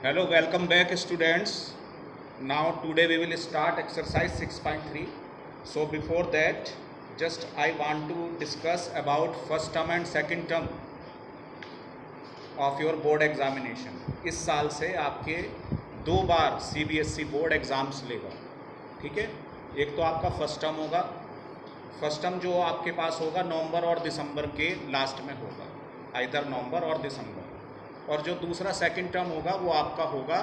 Hello, welcome back students. Now today we will start exercise 6.3. So before that, just I want to discuss about first term and second term of your board examination. इस साल से आपके 2 बार CBSE board exams लेगा, ठीक है। एक तो आपका फर्स्ट टर्म होगा, फर्स्ट टर्म जो आपके पास होगा नवंबर और दिसंबर के लास्ट में होगा, आइदर नवंबर और दिसंबर। और जो दूसरा सेकंड टर्म होगा वो आपका होगा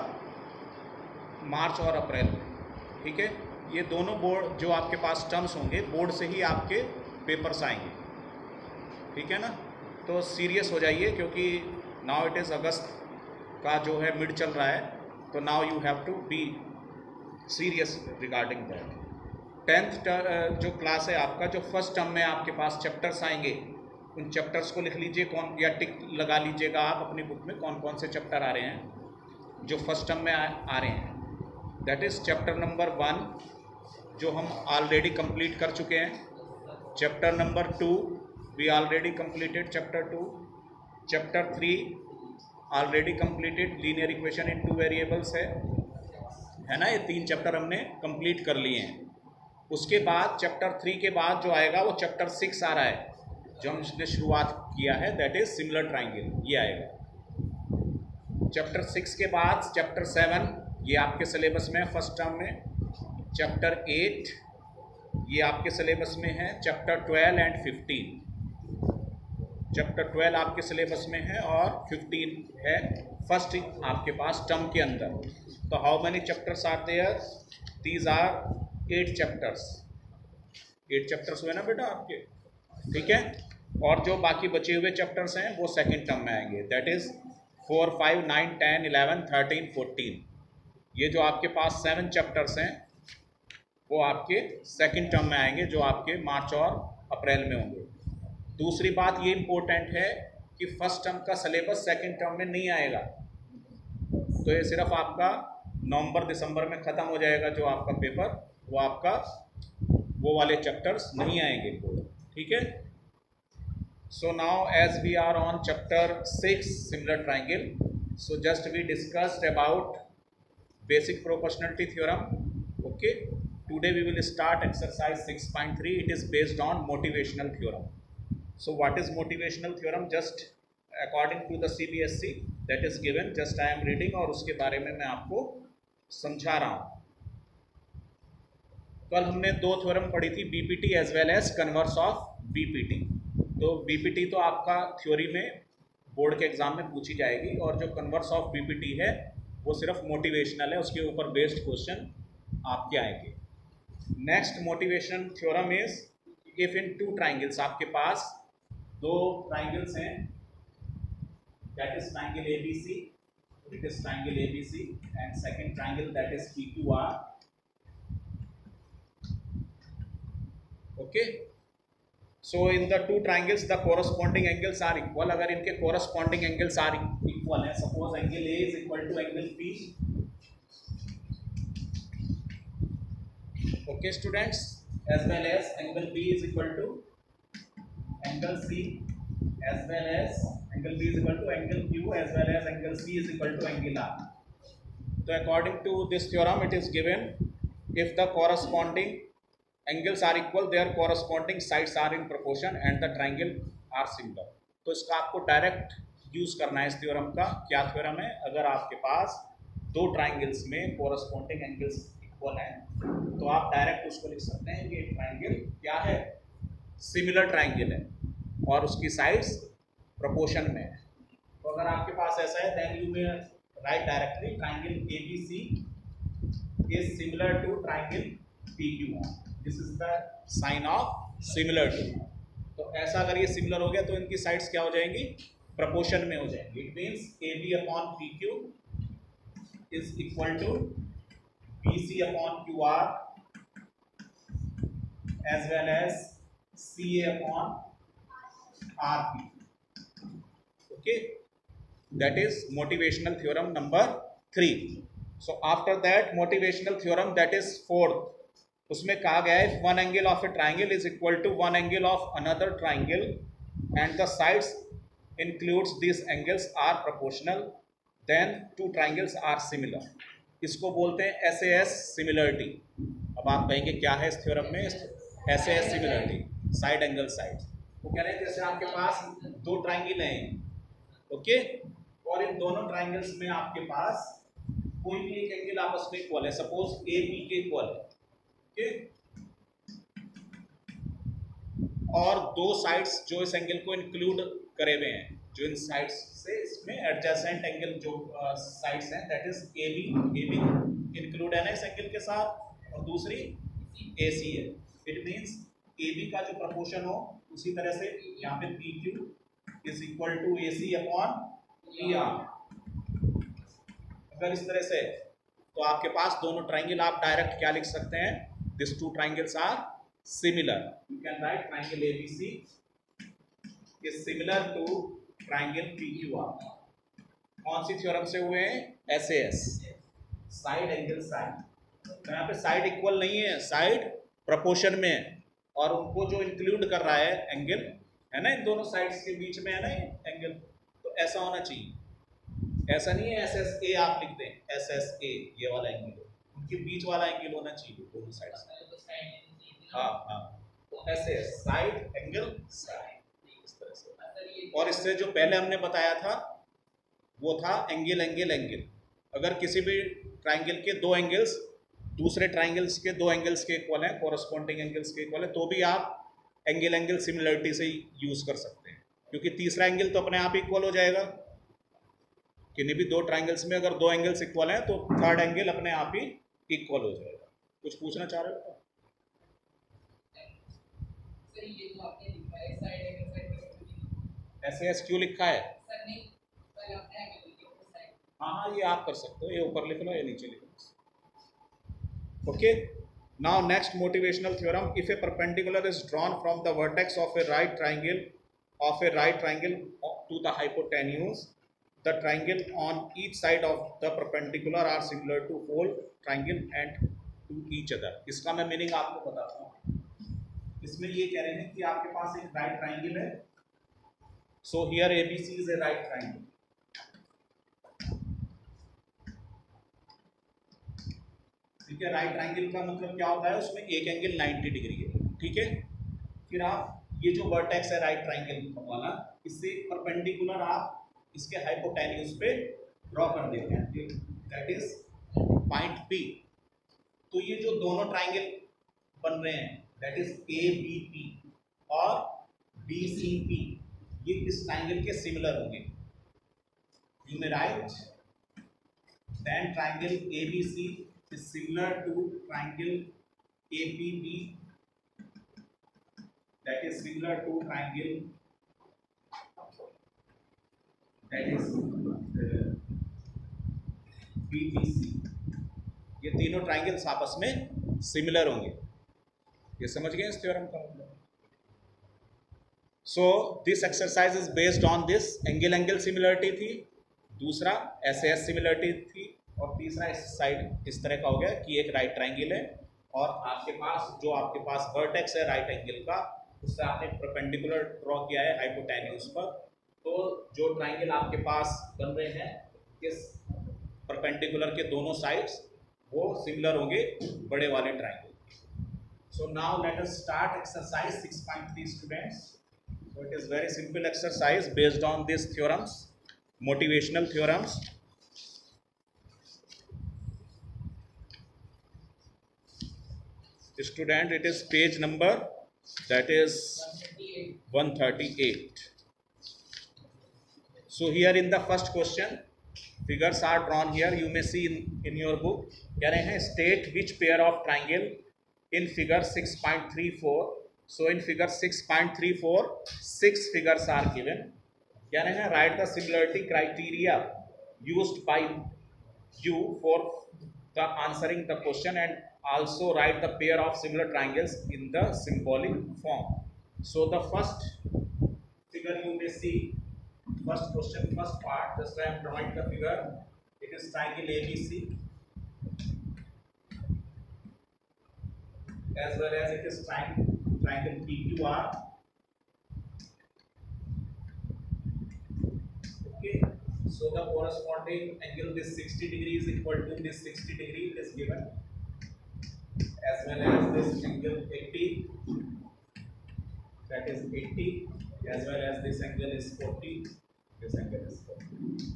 मार्च और अप्रैल में, ठीक है। ये दोनों बोर्ड जो आपके पास टर्म्स होंगे बोर्ड से ही आपके पेपर्स आएंगे, ठीक है ना। तो सीरियस हो जाइए क्योंकि नाउ इट इज़ अगस्त का जो है मिड चल रहा है, तो now you have to be serious regarding that. 10th जो क्लास है आपका, जो फर्स्ट टर्म में आपके पास चैप्टर्स आएंगे उन चैप्टर्स को लिख लीजिए, कौन या टिक लगा लीजिएगा आप अपनी बुक में कौन कौन से चैप्टर आ रहे हैं जो फर्स्ट टर्म में आ रहे हैं। दैट इज़ चैप्टर नंबर 1 जो हम ऑलरेडी कंप्लीट कर चुके हैं, chapter number 2 we already completed, chapter 2, chapter 3 already completed, linear equation in 2 variables है ना। ये 3 चैप्टर हमने कंप्लीट कर लिए हैं। उसके बाद चैप्टर 3 के बाद जो आएगा वो चैप्टर 6 आ रहा है जो हमने शुरुआत किया है, दैट इज सिमिलर ट्राइंगल, ये आएगा। चैप्टर 6 के बाद चैप्टर 7 ये आपके सिलेबस में है फर्स्ट टर्म में, चैप्टर 8 ये आपके सिलेबस में है, चैप्टर 12 एंड 15, चैप्टर 12 आपके सिलेबस में है और 15 है फर्स्ट आपके पास टर्म के अंदर। तो how many chapters are there? These are 8 chapters, 8 chapters हुए ना बेटा आपके, ठीक है। और जो बाकी बचे हुए चैप्टर्स हैं वो सेकंड टर्म में आएंगे, दैट इज़ 4, 5, 9, 10, 11, 13, 14। ये जो आपके पास 7 चैप्टर्स हैं वो आपके सेकंड टर्म में आएंगे जो आपके मार्च और अप्रैल में होंगे। दूसरी बात ये इम्पोर्टेंट है कि फर्स्ट टर्म का सिलेबस सेकंड टर्म में नहीं आएगा, तो ये सिर्फ आपका नवंबर दिसंबर में ख़त्म हो जाएगा जो आपका पेपर, वो आपका वो वाले चैप्टर्स नहीं आएंगे, ठीक है। So now as we are on chapter 6 similar triangle, so just we discussed about basic proportionality theorem. Okay, today we will start exercise 6.3. It is based on motivational theorem. So what is motivational theorem? Just according to the CBSE that is given, just I am reading और उसके बारे में मैं आपको समझा रहा हूँ। कल हमने 2 थ्योरम पढ़ी थी, BPT as well as converse of BPT। तो BPT तो आपका थ्योरी में बोर्ड के एग्जाम में पूछी जाएगी, और जो कन्वर्स ऑफ BPT है वो सिर्फ मोटिवेशनल है, उसके ऊपर बेस्ड क्वेश्चन आपके आएंगे। Next motivation theorem is if in 2 triangles, आपके पास 2 ट्राइंगल्स हैं, that is triangle ABC, it is triangle ABC and second triangle that is PQR, okay. So in the 2 triangles the corresponding angles are equal. अगर इनके corresponding angles are equal है, suppose angle A is equal to angle P, okay students, as well as angle B is equal to angle C, as well as angle B is equal to angle Q, as well as angle C is equal to angle R. So according to this theorem it is given if the corresponding angles are equal, their corresponding sides are in proportion and the triangle are similar. तो इसका आपको direct use करना है इस theorem का। क्या theorem है? अगर आपके पास 2 ट्राइंगल्स में कोरस्पॉन्डिंग एंगल्स इक्वल हैं तो आप डायरेक्ट उसको लिख सकते हैं कि ट्राइंगल क्या है, सिमिलर ट्राइंगल है और उसकी साइड्स प्रोपोर्शन में है। तो अगर आपके पास ऐसा है then you may write directly triangle ABC is similar to triangle PQR, this is the sign of similar to. तो ऐसा अगर ये सिमिलर हो गया तो इनकी साइड्स क्या हो जाएंगी, प्रोपोर्शन में हो जाएंगी। It means AB upon PQ is equal to BC upon QR as well as CA upon RP, okay. That is motivational theorem number 3। So after that motivational theorem that is 4th, उसमें कहा गया है one angle of a triangle is equal to one angle of another triangle and the sides includes this angles are proportional then two triangles are similar, इसको बोलते हैं SAS similarity. अब आप कहेंगे क्या है इस थ्योरम में? SAS similarity, side angle side. वो कह रहे हैं जैसे आपके पास दो ट्राइंगल हैं, ओके, और इन दोनों ट्राइंगल्स में आपके पास कोई भी एक एंगल आपस में इक्वल है, सपोज AB के इक्वल है, ओके, और दो साइड्स जो इस एंगल को इंक्लूड करे हुए हैं, जो इन साइड्स से इसमें एडजेसेंट एंगल जो साइड्स हैं, दैट इज AB इंक्लूड है ना इस एंगल के साथ, और दूसरी AC है। इट मींस AB का जो प्रोपोर्शन हो उसी तरह से यहाँ पे PQ is equal to AC upon PR। अगर इस तरह से तो आपके पास दोनों ट्राइंगल आप डायरेक्ट क्या लिख सकते हैं? This two triangles are similar. You can write triangle ABC is similar to triangle PQR। कौन सी थ्योरम से हुए हैं? SAS, side angle side. तो यहाँ पे साइड इक्वल नहीं है, साइड प्रोपोर्शन में है, और उनको जो इंक्लूड कर रहा है एंगल है ना, इन दोनों साइड्स के बीच में है ना एंगल, तो ऐसा होना चाहिए। ऐसा नहीं है SSA आप लिख दें, SSA ये वाला एंगल, उनके बीच वाला एंगल होना चाहिए दोनों साइड्स। हाँ हाँ, तो SAS साइड एंगल साइड इस तरह से। और इससे जो पहले हमने बताया था वो था एंगल एंगल एंगल। अगर किसी भी ट्राइंगल के दो एंगल्स दूसरे ट्राइंगल्स के दो एंगल्स के इक्वल हैं, कोरस्पॉन्डिंग एंगल्स के इक्वल है, तो भी आप एंगल एंगल सिमिलरिटी से यूज कर सकते हैं, क्योंकि तीसरा एंगल तो अपने आप इक्वल हो जाएगा। किन्हीं भी दो ट्राइंगल्स में अगर दो एंगल्स इक्वल हैं तो थर्ड एंगल अपने आप ही इक्वल हो जाएगा। कुछ पूछना चाह रहे हो? SAS क्यों लिखा है? हाँ हाँ, ये आप कर सकते हो, ये ऊपर लिख लो, ये नीचे लिख लो। Okay, now next motivational theorem, if a perpendicular is drawn from the vertex of a right triangle to the hypotenuse, the triangle on each side of the perpendicular are similar to whole triangle and to each other। इसका मैं meaning आपको बताता हूँ। इसमें ये कह रहे हैं कि आपके पास एक राइट ट्राइंगल है, so here ABC is a right triangle. ठीक है, राइट ट्राइंगल का मतलब क्या होता है? उसमें एक एंगल 90 डिग्री है, ठीक है। फिर आप ये जो वर्टेक्स है राइट ट्राइंगल वाला, इससे परपेंडिकुलर आप इसके हाइपोटेन्यूज पे ड्रॉ कर देते हैं, दैट इज पॉइंट P। तो ये जो दोनों ट्राइंगल बन रहे हैं, दैट इज ABP और BCP, ये इस ट्राइंगल के सिमिलर होंगे। You may write then triangle ABC is similar to triangle APB, that is similar to triangle that is BBC। ये तीनों ट्राइंगल्स आपस में सिमिलर होंगे। ये समझ गए इस थ्योरम का मतलब? So this exercise is based on this angle angle similarity थी, दूसरा SAS सिमिलरिटी थी, और तीसरा इस साइड इस तरह का हो गया कि एक राइट ट्राइंगल है और आपके पास वर्टेक्स है राइट एंगल का, उससे आपने परपेंडिकुलर ड्रॉ किया है हाइपोटेन्यूज पर। तो जो ट्राइंगल आपके पास बन रहे हैं इस परपेंडिकुलर के दोनों साइड्स वो सिमिलर होंगे बड़े वाले triangle. So now let us start exercise 6.3 students. So it is very simple exercise based on this theorems, motivational theorems. Student, it is page number that is 138. So here in the first question figures are drawn here, you may see in your book। कह रहे हैं state which pair of triangle in figure 6.34। so in figure 6.34 6 figures are given। कह रहे हैं write the similarity criteria used by you for the answering the question and also write the pair of similar triangles in the symbolic form। so the first figure you may see, first question, first part, just I am drawing the figure, it is triangle ABC as well as it is triangle PQR। okay, So the corresponding angle this 60 degree is equal to this 60 degree is given, as well as this angle 80, that is 80, as well as this angle is 40, this angle is 40.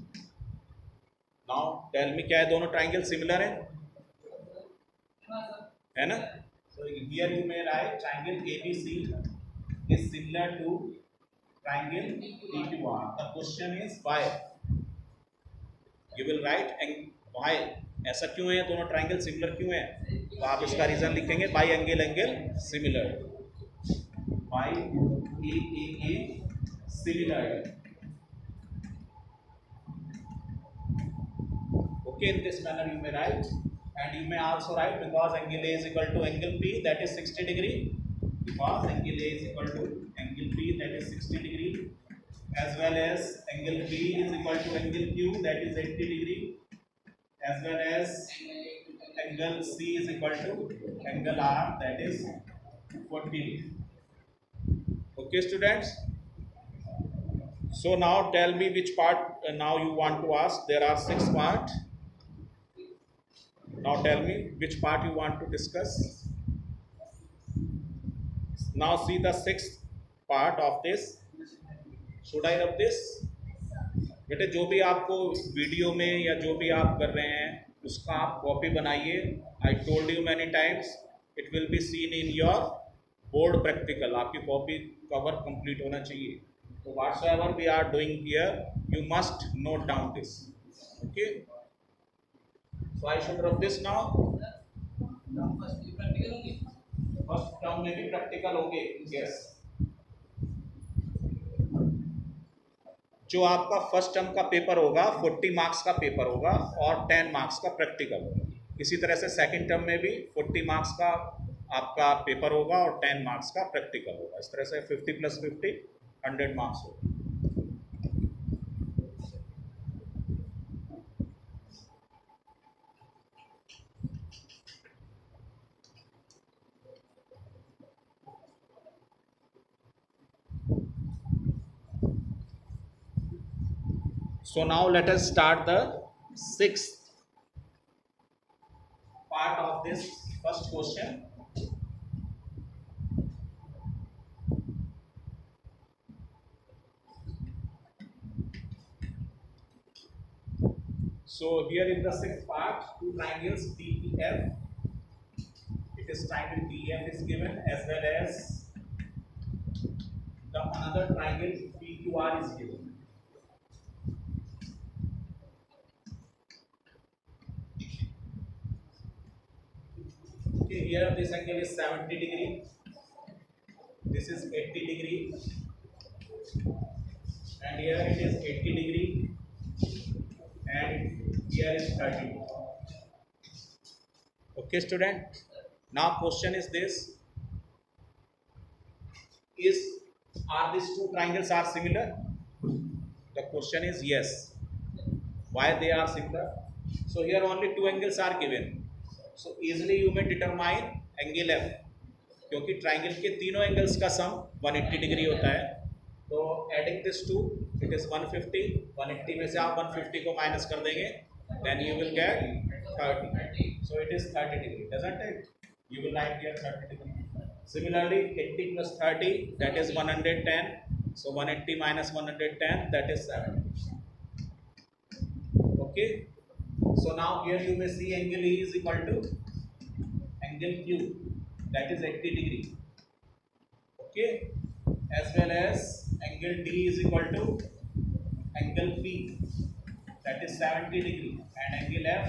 Now tell me, क्या है दोनों triangle similar है ना? So here you may write triangle ABC is similar to triangle PQR. The question is why? You will write why. ऐसा क्यों है, दोनों triangle similar क्यों है? तो आप इसका रीजन लिखेंगे by angle similar, by a similar. Okay, in this manner you may write, and you may also write because angle A is equal to angle P, that is 60 degree, because angle A is equal to angle P, that is 60 degree, as well as angle B is equal to angle Q, that is 80 degree, as well as angle C is equal to angle R, that is 40 degree. Okay students, so now tell me which part now you want to ask. There are 6 parts. Now tell me which part you want to discuss. Now see the 6th part of this. Should I rub this? बेटे जो भी आपको video में या जो भी आप कर रहे हैं उसका आप कॉपी बनाइए. I told you many times it will be seen in your board practical. आपकी कॉपी कवर कंप्लीट होना चाहिए. So whatsoever we are doing here, you must note down this. Okay. So I should rub this now. First term में भी practical होंगे. Yes. जो आपका first term का paper होगा 40 मार्क्स का पेपर होगा और 10 मार्क्स का प्रैक्टिकल होगा. इसी तरह से सेकंड टर्म में भी 40 मार्क्स का आपका पेपर होगा और 10 मार्क्स का प्रैक्टिकल होगा. इस तरह से 50 + 50 100 मार्क्स होगा. So now let us start the 6th part of this first question. So here in the 6th part, 2 triangles DEF. It is triangle DEF is given, as well as the another triangle PQR is given. Okay, here this angle is 70 degree, this is 80 degree, and here it is 80 degree, and here is 30 degree. Okay student, now question is this: are these 2 triangles are similar? The question is yes. Why they are similar? So here only 2 angles are given, so easily you may determine angle F, क्योंकि triangle के तीनों angles का सम 180 degree होता है. तो adding this to it is 150. 180 में से आप 150 को माइनस कर देंगे, then you will get 30. So it is 30 degree, doesn't it? You will write here 30 degree. Similarly 80 + 30, that is 110. So 180 - 110, that is 70. Okay. So now here you may see angle E is equal to angle Q, that is 80 degree. Okay. As well as angle D is equal to angle P, that is 70 degree, and angle F,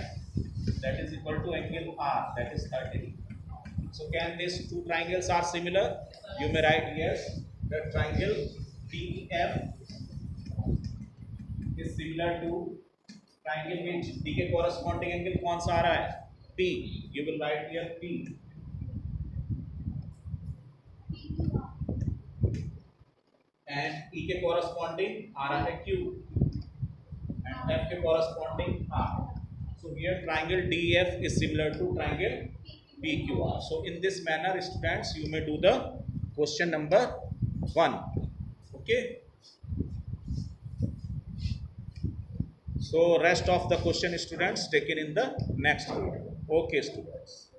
that is equal to angle R, that is 30 degree. So can these 2 triangles are similar? You may write yes. The triangle DEF is similar to triangle which D के corresponding angle कौन सा आ रहा है? P. You will write here P. And E के corresponding आ रहा है Q, and F के corresponding R. So here triangle DEF is similar to triangle PQR. So in this manner, students, you may do the question number 1. Okay. So rest of the question students taken in the next video. Okay students.